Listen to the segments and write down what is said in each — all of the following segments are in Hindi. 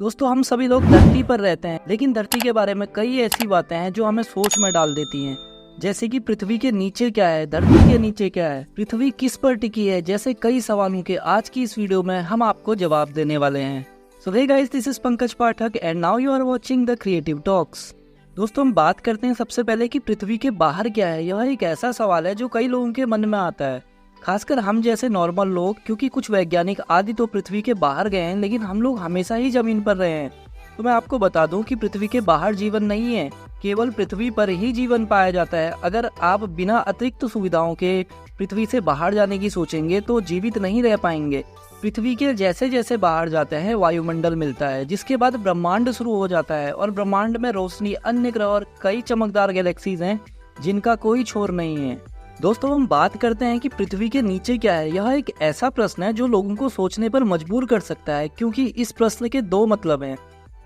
दोस्तों हम सभी लोग धरती पर रहते हैं, लेकिन धरती के बारे में कई ऐसी बातें हैं जो हमें सोच में डाल देती हैं। जैसे कि पृथ्वी के नीचे क्या है, धरती के नीचे क्या है, पृथ्वी किस पर टिकी है, जैसे कई सवालों के आज की इस वीडियो में हम आपको जवाब देने वाले हैं। So hey guys, this is Pankaj Pathak and now you are watching the creative talks. दोस्तों हम बात करते हैं सबसे पहले कि पृथ्वी के बाहर क्या है। यह एक ऐसा सवाल है जो कई लोगों के मन में आता है, खासकर हम जैसे नॉर्मल लोग, क्योंकि कुछ वैज्ञानिक आदि तो पृथ्वी के बाहर गए हैं, लेकिन हम लोग हमेशा ही जमीन पर रहे हैं। तो मैं आपको बता दूं कि पृथ्वी के बाहर जीवन नहीं है, केवल पृथ्वी पर ही जीवन पाया जाता है। अगर आप बिना अतिरिक्त सुविधाओं के पृथ्वी से बाहर जाने की सोचेंगे तो जीवित नहीं रह पाएंगे। पृथ्वी के जैसे जैसे बाहर जाते हैं वायुमंडल मिलता है, जिसके बाद ब्रह्मांड शुरू हो जाता है और ब्रह्मांड में रोशनी, अन्य ग्रह और कई चमकदार गैलेक्सीज हैं जिनका कोई छोर नहीं है। दोस्तों हम बात करते हैं कि पृथ्वी के नीचे क्या है। यह एक ऐसा प्रश्न है जो लोगों को सोचने पर मजबूर कर सकता है, क्योंकि इस प्रश्न के दो मतलब हैं।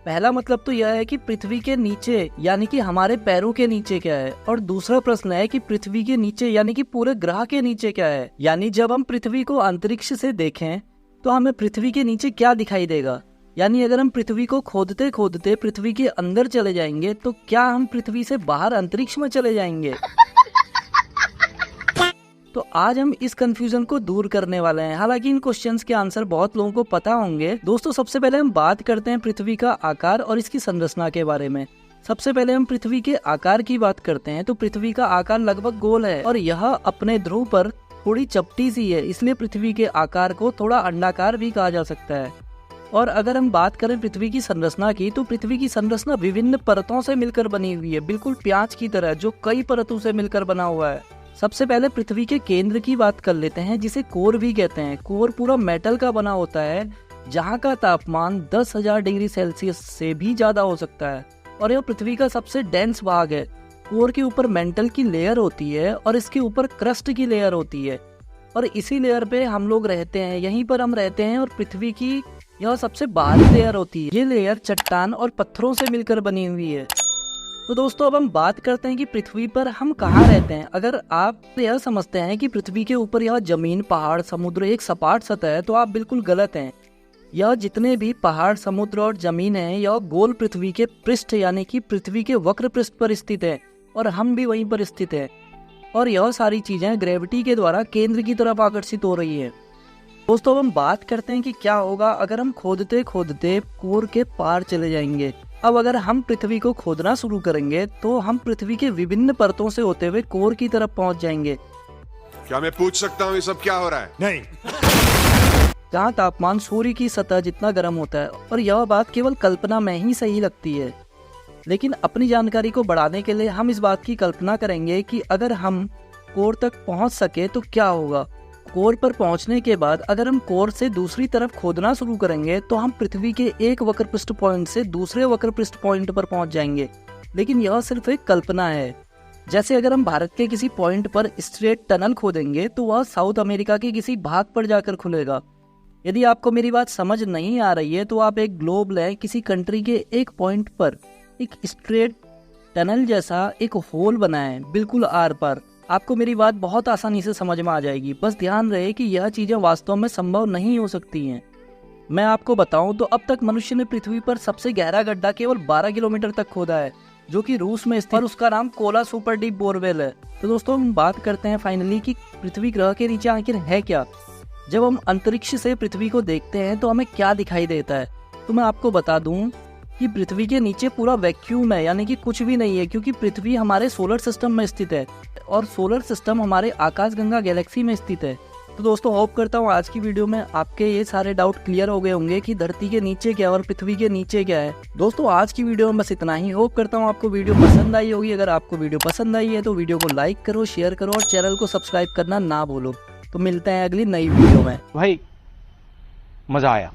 पहला मतलब तो यह है कि पृथ्वी के नीचे यानी कि हमारे पैरों के नीचे क्या है, और दूसरा प्रश्न है कि पृथ्वी के नीचे यानी कि पूरे ग्रह के नीचे क्या है। यानी जब हम पृथ्वी को अंतरिक्ष से देखें तो हमें पृथ्वी के नीचे क्या दिखाई देगा। यानी अगर हम पृथ्वी को खोदते खोदते पृथ्वी के अंदर चले जाएंगे तो क्या हम पृथ्वी से बाहर अंतरिक्ष में चले जाएंगे। तो आज हम इस कंफ्यूजन को दूर करने वाले हैं। हालांकि इन क्वेश्चंस के आंसर बहुत लोगों को पता होंगे। दोस्तों सबसे पहले हम बात करते हैं पृथ्वी का आकार और इसकी संरचना के बारे में। सबसे पहले हम पृथ्वी के आकार की बात करते हैं तो पृथ्वी का आकार लगभग गोल है और यह अपने ध्रुव पर थोड़ी चपटी सी है, इसलिए पृथ्वी के आकार को थोड़ा अंडाकार भी कहा जा सकता है। और अगर हम बात करें पृथ्वी की संरचना की तो पृथ्वी की संरचना विभिन्न परतों से मिलकर बनी हुई है, बिल्कुल प्याज की तरह, जो कई परतों से मिलकर बना हुआ है। सबसे पहले पृथ्वी के केंद्र की बात कर लेते हैं, जिसे कोर भी कहते हैं। कोर पूरा मेटल का बना होता है, जहाँ का तापमान 10,000 डिग्री सेल्सियस से भी ज्यादा हो सकता है, और यह पृथ्वी का सबसे डेंस भाग है। कोर के ऊपर मेंटल की लेयर होती है और इसके ऊपर क्रस्ट की लेयर होती है, और इसी लेयर पे हम लोग रहते हैं, यहीं पर हम रहते हैं। और पृथ्वी की यह सबसे बाहरी लेयर होती है। ये लेयर चट्टान और पत्थरों से मिलकर बनी हुई है। तो दोस्तों अब हम बात करते हैं कि पृथ्वी पर हम कहाँ रहते हैं। अगर आप यह समझते हैं कि पृथ्वी के ऊपर यह जमीन, पहाड़, समुद्र एक सपाट सतह है, तो आप बिल्कुल गलत हैं। यह जितने भी पहाड़, समुद्र और जमीन है, यह गोल पृथ्वी के पृष्ठ यानी कि पृथ्वी के वक्र पृष्ठ पर स्थित है, और हम भी वहीं पर स्थित है। और यह सारी चीजें ग्रेविटी के द्वारा केंद्र की तरफ आकर्षित हो रही है। दोस्तों अब हम बात करते हैं कि क्या होगा अगर हम खोदते खोदते कोर के पार चले जाएंगे। अब अगर हम पृथ्वी को खोदना शुरू करेंगे तो हम पृथ्वी के विभिन्न परतों से होते हुए कोर की तरफ पहुंच जाएंगे। क्या मैं पूछ सकता हूँ ये सब क्या हो रहा है? नहीं। जहाँ तापमान सूर्य की सतह जितना गर्म होता है, और यह बात केवल कल्पना में ही सही लगती है। लेकिन अपनी जानकारी को बढ़ाने के लिए हम इस बात की कल्पना करेंगे कि अगर हम कोर तक पहुंच सके तो क्या होगा। कोर पर पहुंचने के बाद अगर हम कोर से दूसरी तरफ खोदना शुरू करेंगे तो हम पृथ्वी के एक वक्र पृष्ठ पॉइंट से दूसरे वक्र पृष्ठ पॉइंट पर पहुंच जाएंगे। लेकिन यह सिर्फ एक कल्पना है। जैसे अगर हम भारत के किसी पॉइंट पर स्ट्रेट टनल खोदेंगे तो वह साउथ अमेरिका के किसी भाग पर जाकर खुलेगा। यदि आपको मेरी बात समझ नहीं आ रही है तो आप एक ग्लोब लें, किसी कंट्री के एक पॉइंट पर एक स्ट्रेट टनल जैसा एक होल बनाएं, बिल्कुल आर पार। आपको मेरी बात बहुत आसानी से समझ में आ जाएगी। बस ध्यान रहे कि यह चीजें वास्तव में संभव नहीं हो सकती हैं। मैं आपको बताऊं तो अब तक मनुष्य ने पृथ्वी पर सबसे गहरा गड्ढा केवल 12 किलोमीटर तक खोदा है, जो कि रूस में स्थित, और उसका नाम कोला सुपर डीप बोरवेल है। तो दोस्तों हम बात करते हैं फाइनली कि पृथ्वी ग्रह के नीचे आखिर है क्या। जब हम अंतरिक्ष से पृथ्वी को देखते हैं तो हमें क्या दिखाई देता है। तो मैं आपको बता दूं कि पृथ्वी के नीचे पूरा वैक्यूम है, यानी कि कुछ भी नहीं है, क्योंकि पृथ्वी हमारे सोलर सिस्टम में स्थित है और सोलर सिस्टम हमारे आकाशगंगा गैलेक्सी में स्थित है। तो दोस्तों होप करता हूँ आज की वीडियो में आपके ये सारे डाउट क्लियर हो गए होंगे कि धरती के नीचे क्या है और पृथ्वी के नीचे क्या है। दोस्तों आज की वीडियो में बस इतना ही। होप करता हूँ आपको वीडियो पसंद आई होगी। अगर आपको वीडियो पसंद आई है तो वीडियो को लाइक करो, शेयर करो और चैनल को सब्सक्राइब करना ना भूलो। तो मिलते हैं अगली नई वीडियो में। भाई मजा आया।